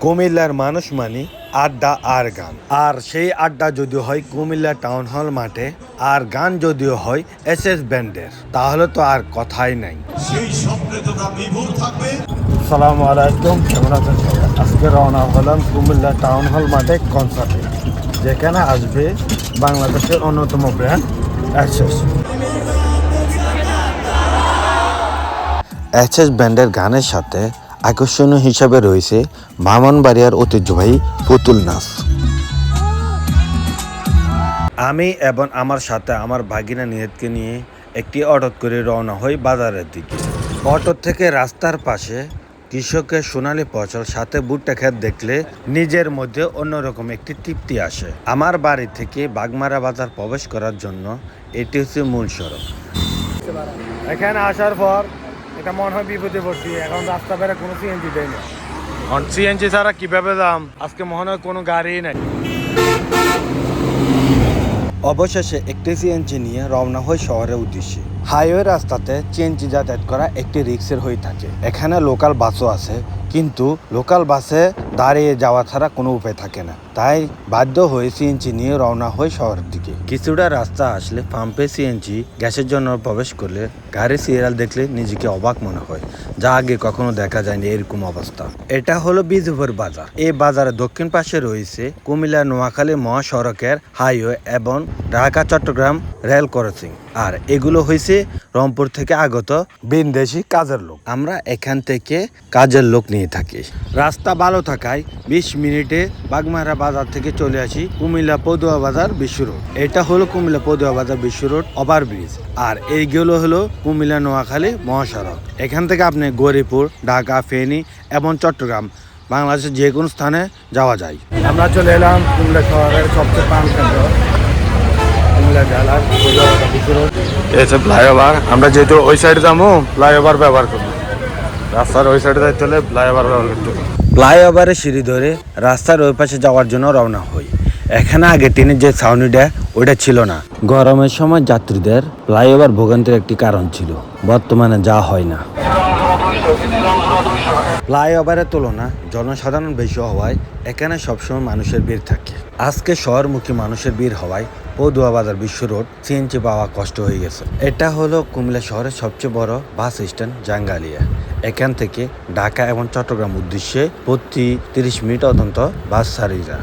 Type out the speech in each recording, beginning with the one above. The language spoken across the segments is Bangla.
কুমিল্লার মানুষ মানে আড্ডা আর গান, আর সেই আড্ডা যদি হয় কুমিল্লা টাউন হল মাঠে, আর গান যদিও হয় এসএস ব্যান্ডের, তাহলে তো আর কথাই নাই। সেই স্বপ্নে তোমরা বিভোর থাকবে। আসসালামু আলাইকুম, কেমন আছেন সবাই? আজকে রওনা হলাম কুমিল্লা টাউন হল মাঠে কনসার্টে, যেখানে আসবে বাংলাদেশের অন্যতম ব্র্যান্ড এসএস ব্যান্ডের গানের সাথে আকর্ষণীয় হিসাবে রয়েছে ব্রাহ্মণবাড়িয়ার ঐতিহ্যবাহী পুতুল নাচ। আমি এবং আমার সাথে আমার ভাগিনা নিয়তকে নিয়ে একটি অটো করে রওনা হই বাজারের দিকে। অটো থেকে রাস্তার পাশে কৃষকের সোনালী ফসল সাথে ভুট্টা ক্ষেত দেখলে নিজের মধ্যে অন্যরকম একটি তৃপ্তি আসে। আমার বাড়ি থেকে বাগমারা বাজার প্রবেশ করার জন্য এটি হচ্ছে মূল সড়ক। এখানে আসার পর এটা মনে হয় বিপদে পড়ছি, এখন রাস্তা বেড়ে কোনো সিএনজি দেয় না। সিএনজি ছাড়া কিভাবে দাম, আজকে মনে হয় কোনো গাড়ি নাই। অবশেষে একটি সিএনজি নিয়ে রওনা হয় শহরের উদ্দেশ্যে। হাইওয়ে রাস্তাতে সিএনজি যাতায়াত করা একটি রিস্কের হয়ে থাকে। এখানে লোকাল বাসও আছে, কিন্তু লোকাল বাসে দাঁড়িয়ে যাওয়া ছাড়া কোনো উপায় থাকে না। তাই বাধ্য হয়ে সিএনজি নিয়ে রওনা হয় শহরের দিকে। কিছুটা রাস্তা আসলে পাম্পে সিএনজি গ্যাসের জন্য প্রবেশ করলে গাড়ির সিরিয়াল দেখলে নিজেকে অবাক মনে হয়, যা আগে কখনো দেখা যায়নি এরকম অবস্থা। এটা হলো বিজুপুর বাজার। এই বাজারের দক্ষিণ পাশে রয়েছে কুমিল্লা নোয়াখালী মহাসড়কের হাইওয়ে এবং ঢাকা চট্টগ্রাম রেল ক্রসিং। আর এগুলো হয়েছে রংপুর থেকে আগত বিদেশি কাজের লোক। আমরা এখান থেকে কাজের লোক নিয়ে থাকি। রাস্তা ভালো থাকায় 20 মিনিটে বাগমারা বাজার থেকে চলে আসি কুমিল্লা পদুয়া বাজার বিশ্ব রোড। এটা হলো কুমিল্লা পদুয়া বাজার বিশ্ব রোড ওভারব্রিজ। আর এইগুলো হলো কুমিল্লা নোয়াখালী মহাসড়ক। এখান থেকে আপনি গৌরীপুর, ঢাকা, ফেনী এবং চট্টগ্রাম, বাংলাদেশের যে কোনো স্থানে যাওয়া যায়। আমরা চলে এলাম কুমিল্লা শহরের সবচেয়ে প্রাণকেন্দ্র কুমিল্লা জেলার বিশ্ব রোড। এই যে ফ্লাইওভার, আমরা যেহেতু ওই সাইডে যাবো ফ্লাইওভার ব্যবহার করবো। রাস্তার ওই সাইডে যাইতে হলে ফ্লাইওভার ব্যবহার করতে হবে। ফ্লাইওভারের সিঁড়ি ধরে রাস্তার ওই পাশে যাওয়ার জন্য রওনা হই। এখানে আগে ট্রেনের যে ছাউনিটা ওইটা ছিল না। গরমের সময় যাত্রীদের ফ্লাইওভার ভোগান্তির একটি কারণ ছিল, বর্তমানে যা হয় না। ফ্লাইওভারের তুলনা জনসাধারণ বেশি হওয়ায় এখানে সবসময় মানুষের ভিড় থাকে। আজকে শহরমুখী মানুষের ভিড় হওয়ায় পদুয়া বাজার বিশ্ব রোড সিএনজি পাওয়া কষ্ট হয়ে গেছে। এটা হলো কুমিল্লা শহরের সবচেয়ে বড় বাস স্ট্যান্ড জাঙ্গালিয়া। এখান থেকে ঢাকা এবং চট্টগ্রাম উদ্দেশ্যে প্রতি 30 মিনিট অন্তত বাস ছাড়িয়ে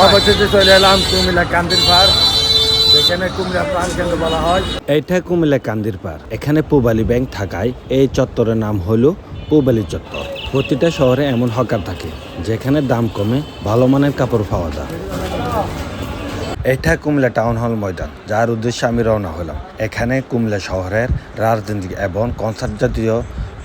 অবশেষে চলে এলাম কুমিল্লা কান্দির পাড়, যেখানে কুমিল্লা প্রাণকেন্দ্র বলা হয়। এইটা কুমিল্লা কান্দির পাড়। এখানে পূবালী ব্যাংক থাকায় এই চত্বরের নাম হলো পূবালী চত্বর। প্রতিটা শহরে এমন হকার থাকে যেখানে দাম কমে ভালো মানের কাপড় পাওয়া যায়। এটা কুমিল্লা টাউন হল ময়দান, যার উদ্দেশ্যে আমি রওনা হলাম। এখানে কুমিল্লা শহরের রাজনীতি এবং কনসার্ট জাতীয়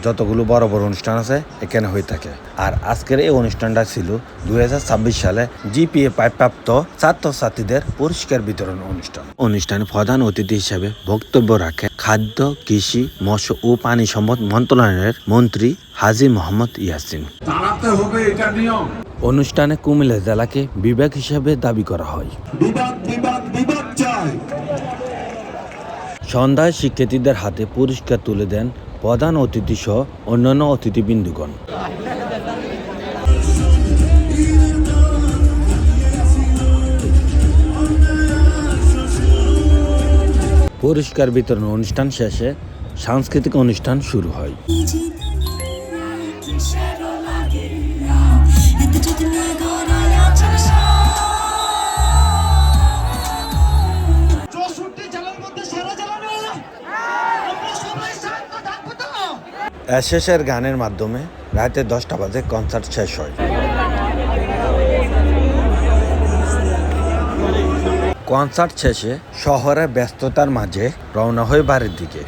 যতগুলো বড় বড় অনুষ্ঠান আছে এখানে হয়ে থাকে। আর আজকের এই অনুষ্ঠানটা ছিল 2026 সালে জিপিএ প্রাপ্ত ছাত্রছাত্রীদের পুরস্কার বিতরণ অনুষ্ঠান। অনুষ্ঠানে প্রধান অতিথি হিসেবে বক্তব্য রাখেন খাদ্য, কৃষি, মৎস্য ও পানি সম্পদ মন্ত্রণালয়ের মন্ত্রী হাজী মোহাম্মদ ইয়াসিন। অনুষ্ঠানে কুমিল্লা জেলাকে বিভাগ হিসেবে দাবি করা হয়। সন্ধ্যায় শিক্ষার্থীদের হাতে পুরস্কার তুলে দেন প্রধান অতিথি সহ অন্যান্য অতিথিবৃন্দগণ। পুরস্কার বিতরণ অনুষ্ঠান শেষে সাংস্কৃতিক অনুষ্ঠান শুরু হয়। শেষের গানের মাধ্যমে রাতে 10টা বাজে কনসার্ট শেষ হয়। কনসার্ট শেষে শহরের ব্যস্ততার মাঝে রওনা হয় বাড়ির দিকে।